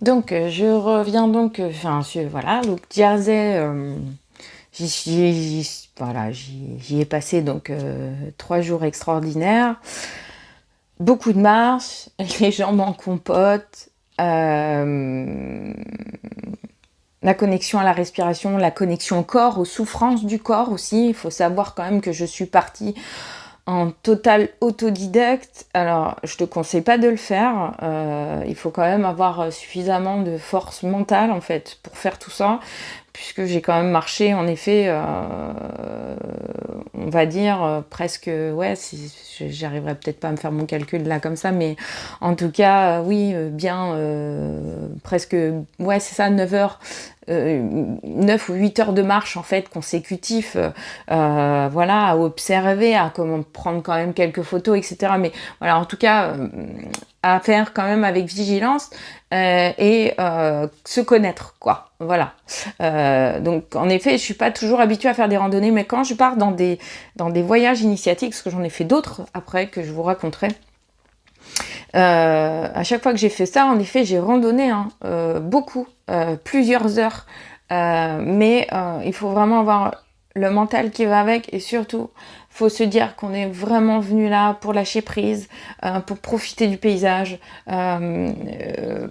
Donc, je reviens donc, voilà, donc Jersey, voilà, j'y ai passé donc 3 jours extraordinaires, beaucoup de marches, les jambes en compote, la connexion à la respiration, la connexion au corps, aux souffrances du corps aussi. Il faut savoir quand même que je suis partie en total autodidacte. Alors, je te conseille pas de le faire. Il faut quand même avoir suffisamment de force mentale, en fait, pour faire tout ça, puisque j'ai quand même marché, en effet, on va dire, presque, ouais, j'arriverai peut-être pas à me faire mon calcul là comme ça, mais en tout cas, oui, bien, presque, ouais, c'est ça, 9 heures, 9 ou 8 heures de marche en fait consécutifs, voilà, à observer, à comment prendre quand même quelques photos, etc. Mais voilà, en tout cas, à faire quand même avec vigilance, et se connaître, quoi. Voilà. Donc en effet, je suis pas toujours habituée à faire des randonnées, mais quand je pars dans des voyages initiatiques, parce que j'en ai fait d'autres après que je vous raconterai. À chaque fois que j'ai fait ça, en effet, j'ai randonné, hein, beaucoup, plusieurs heures. Mais il faut vraiment avoir le mental qui va avec, et surtout, faut se dire qu'on est vraiment venu là pour lâcher prise, pour profiter du paysage,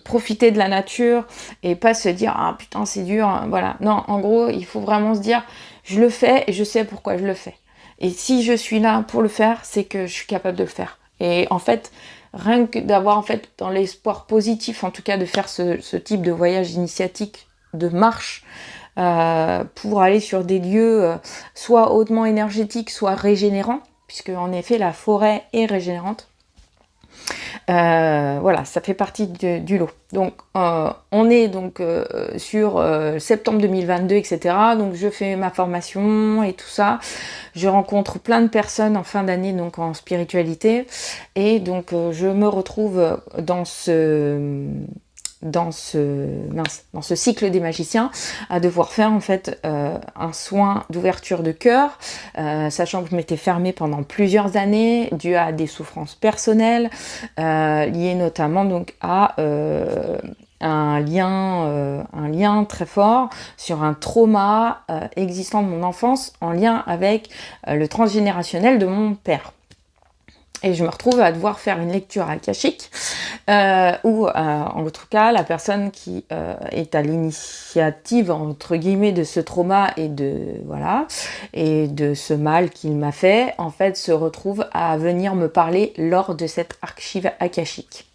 profiter de la nature, et pas se dire ah putain c'est dur, hein, voilà. Non, en gros, il faut vraiment se dire je le fais et je sais pourquoi je le fais. Et si je suis là pour le faire, c'est que je suis capable de le faire. Et en fait, rien que d'avoir en fait dans l'espoir positif, en tout cas de faire ce type de voyage initiatique, de marche, pour aller sur des lieux soit hautement énergétiques, soit régénérants, puisque en effet la forêt est régénérante. Voilà, ça fait partie du lot. Donc, on est donc sur septembre 2022, etc. Donc, je fais ma formation et tout ça. Je rencontre plein de personnes en fin d'année, donc en spiritualité. Et donc, je me retrouve dans ce cycle des magiciens, à devoir faire en fait un soin d'ouverture de cœur, sachant que je m'étais fermée pendant plusieurs années dû à des souffrances personnelles, liées notamment donc à un lien très fort sur un trauma existant de mon enfance, en lien avec le transgénérationnel de mon père. Et je me retrouve à devoir faire une lecture akashique, où, en tout cas, la personne qui est à l'initiative, entre guillemets, de ce trauma et et de ce mal qu'il m'a fait, en fait, se retrouve à venir me parler lors de cette archive akashique.